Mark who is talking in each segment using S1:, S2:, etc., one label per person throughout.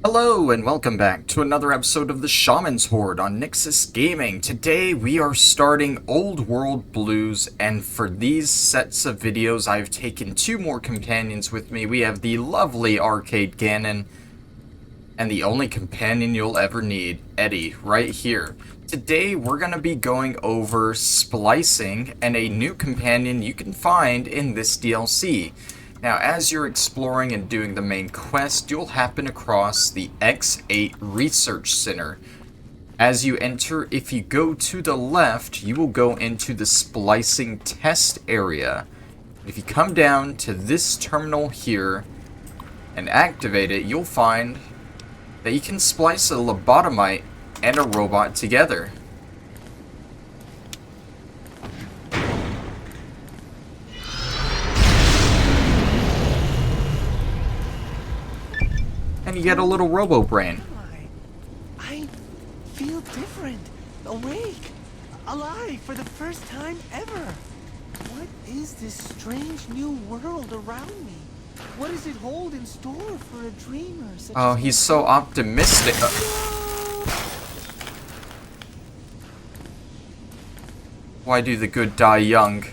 S1: Hello and welcome back to another episode of the Shaman's Horde on Nyxus Gaming. Today we are starting Old World Blues, and for these sets of videos I've taken two more companions with me. We have the lovely Arcade Ganon and the only companion you'll ever need, Eddie, right here. Today we're going to be going over splicing and a new companion you can find in this DLC. Now, as you're exploring and doing the main quest, you'll happen across the X8 Research Center. As you enter, if you go to the left, you will go into the splicing test area. If you come down to this terminal here and activate it, you'll find that you can splice a lobotomite and a robot together. And you get a little robo brain.
S2: I feel different, awake, alive for the first time ever. What is this strange new world around me? What does it hold in store for a dreamer such
S1: Oh,
S2: as
S1: he's so optimistic. Why do the good die young?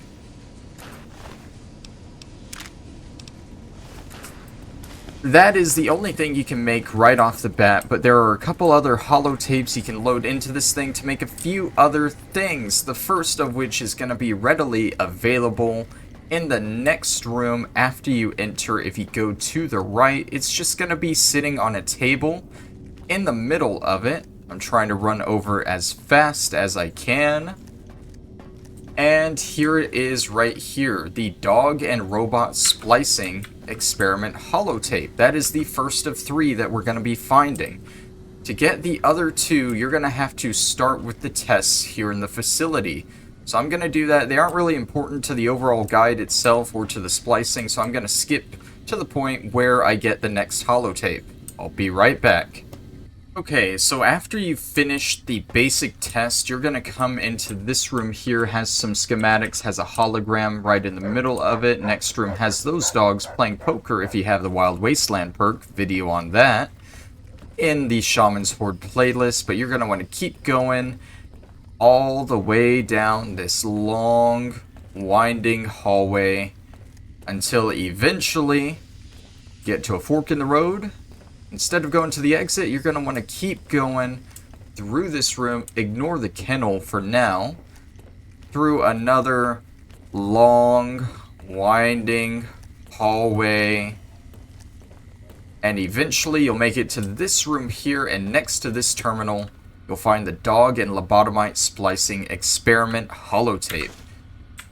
S1: That is the only thing you can make right off the bat, but there are a couple other holotapes you can load into this thing to make a few other things. The first of which is going to be readily available in the next room after you enter. If you go to the right, it's just going to be sitting on a table in the middle of it. I'm trying to run over as fast as I can. And here it is right here, the dog and robot splicing experiment holotape. That is the first of three that we're going to be finding. To get the other two, you're going to have to start with the tests here in the facility. So I'm going to do that. They aren't really important to the overall guide itself or to the splicing, so I'm going to skip to the point where I get the next holotape. I'll be right back. Okay, so after you've finished the basic test, you're going to come into this room here. Has some schematics, has a hologram right in the middle of it. Next room has those dogs playing poker if you have the Wild Wasteland perk. Video on that in the Shaman's Horde playlist. But you're going to want to keep going all the way down this long, winding hallway until eventually get to a fork in the road. Instead of going to the exit, you're going to want to keep going through this room, ignore the kennel for now, through another long, winding hallway, and eventually you'll make it to this room here, and next to this terminal, you'll find the dog and lobotomite splicing experiment holotape.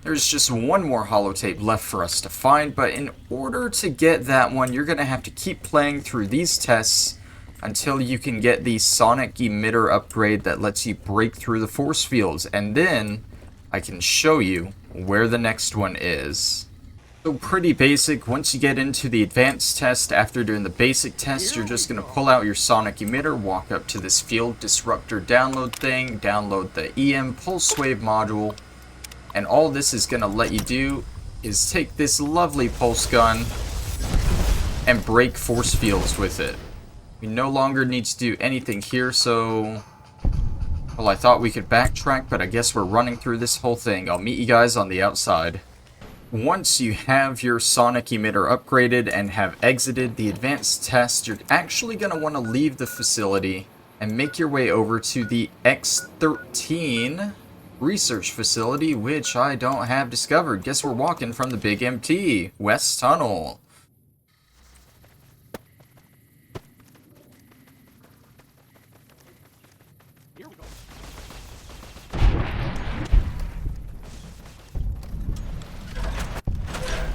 S1: There's just one more holotape left for us to find, but in order to get that one, you're going to have to keep playing through these tests until you can get the sonic emitter upgrade that lets you break through the force fields, and then I can show you where the next one is. So pretty basic. Once you get into the advanced test, after doing the basic test, you're just going to pull out your sonic emitter, walk up to this field disruptor download thing, download the EM pulse wave module. And all this is going to let you do is take this lovely pulse gun and break force fields with it. We no longer need to do anything here, so... Well, I thought we could backtrack, but I guess we're running through this whole thing. I'll meet you guys on the outside. Once you have your sonic emitter upgraded and have exited the advanced test, you're actually going to want to leave the facility and make your way over to the X13 research facility, which I don't have discovered. Guess we're walking from the Big MT, West Tunnel.
S2: Here we go.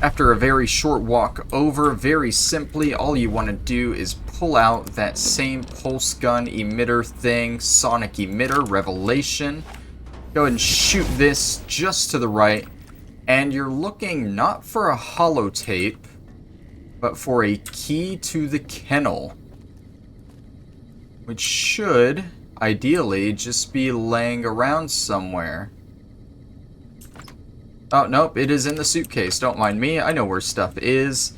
S1: After a very short walk over, very simply, all you want to do is pull out that same pulse gun emitter thing, sonic emitter, revelation. Go ahead and shoot this just to the right, and you're looking not for a holotape, but for a key to the kennel, which should ideally just be laying around somewhere. Oh, nope, it is in the suitcase. Don't mind me. I know where stuff is.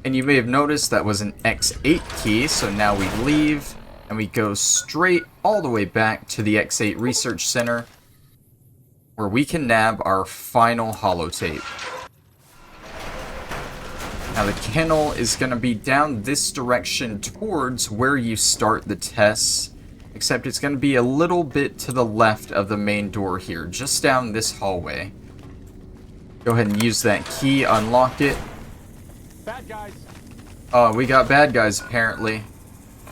S1: And you may have noticed that was an X8 key, so now we leave, and we go straight all the way back to the X8 Research Center, where we can nab our final holotape. Now the kennel is going to be down this direction towards where you start the tests, except it's going to be a little bit to the left of the main door here, just down this hallway. Go ahead and use that key, unlock it.
S2: Bad guys.
S1: Oh, we got bad guys apparently.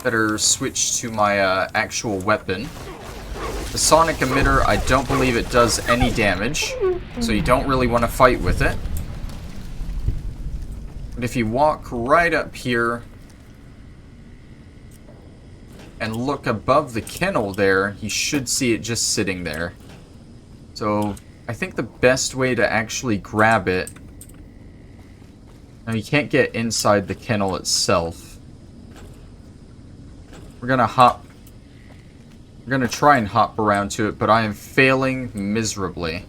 S1: Better switch to my actual weapon. The sonic emitter, I don't believe it does any damage, so you don't really want to fight with it. But if you walk right up here and look above the kennel there, you should see it just sitting there. So I think the best way to actually grab it... Now you can't get inside the kennel itself. We're gonna try and hop around to it, but I am failing miserably.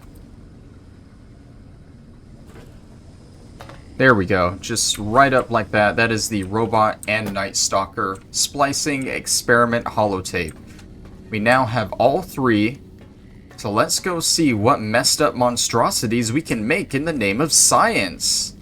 S1: There we go, just right up like that. That is the Robot and Nightstalker Splicing Experiment Holotape. We now have all three, so let's go see what messed up monstrosities we can make in the name of science.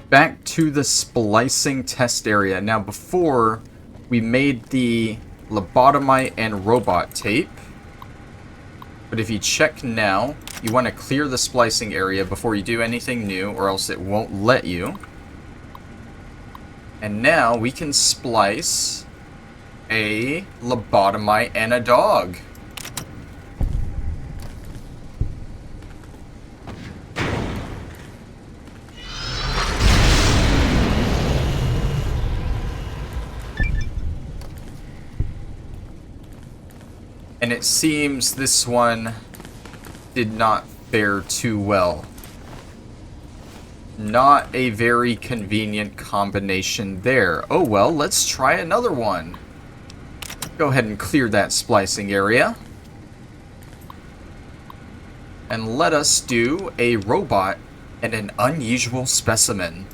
S1: Back to the splicing test area. Now before, we made the Lobotomite and Robot tape. But if you check now, you want to clear the splicing area before you do anything new, or else it won't let you. And now we can splice a Lobotomite and a dog. And it seems this one did not fare too well. Not a very convenient combination there. Oh well, let's try another one. Go ahead and clear that splicing area. And let us do a robot and an unusual specimen.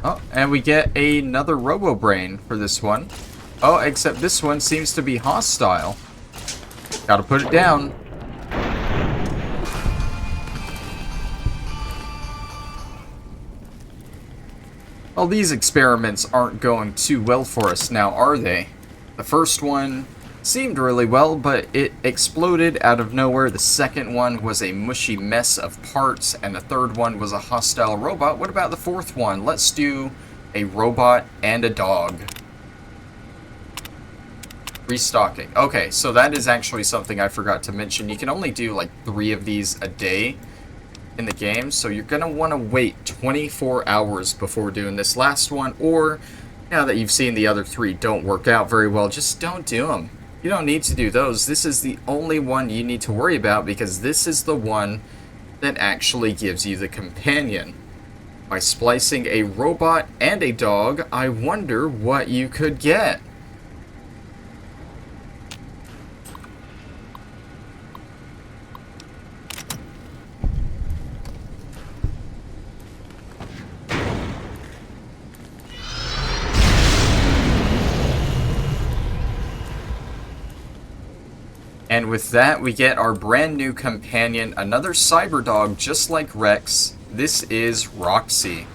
S1: Oh, and we get another Robo-Brain for this one. Oh, except this one seems to be hostile. Gotta put it down. Well, these experiments aren't going too well for us now, are they? The first one seemed really well, but it exploded out of nowhere. The second one was a mushy mess of parts, and the third one was a hostile robot. What about the fourth one? Let's do a robot and a dog. Restocking. Okay, so that is actually something I forgot to mention. You can only do like 3 of these a day in the game, so you're gonna want to wait 24 hours before doing this last one, or now that you've seen the other 3 don't work out very well, just don't do them. You don't need to do those. This is the only one you need to worry about, because this is the one that actually gives you the companion. By splicing a robot and a dog, I wonder what you could get. And with that, we get our brand new companion, another cyberdog just like Rex. This is Roxie.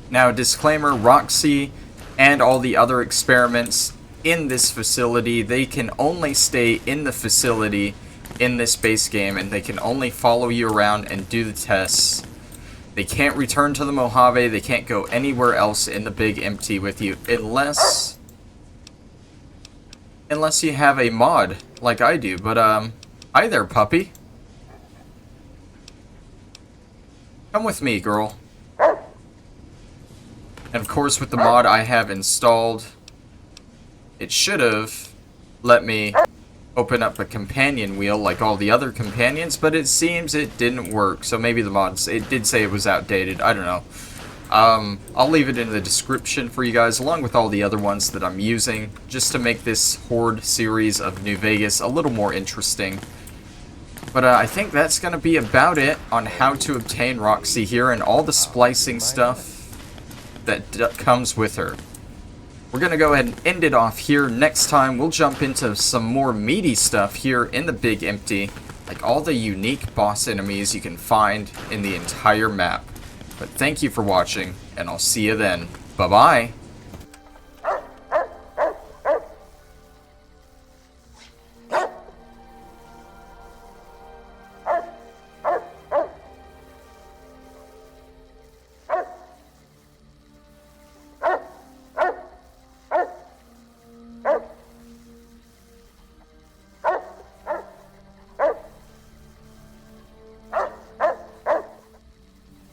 S1: Now, disclaimer, Roxie and all the other experiments in this facility, they can only stay in the facility in this base game, and they can only follow you around and do the tests. They can't return to the Mojave, they can't go anywhere else in the big empty with you, unless you have a mod, like I do. But, hi there, puppy. Come with me, girl. And of course, with the mod I have installed, it should have let me open up a companion wheel like all the other companions, but it seems it didn't work. So maybe the mods, it did say it was outdated, I don't know. I'll leave it in the description for you guys, along with all the other ones that I'm using, just to make this Horde series of New Vegas a little more interesting. But I think that's going to be about it on how to obtain Roxie here and all the splicing stuff that comes with her. We're going to go ahead and end it off here. Next time, we'll jump into some more meaty stuff here in the Big Empty, like all the unique boss enemies you can find in the entire map. But thank you for watching, and I'll see you then. Bye-bye!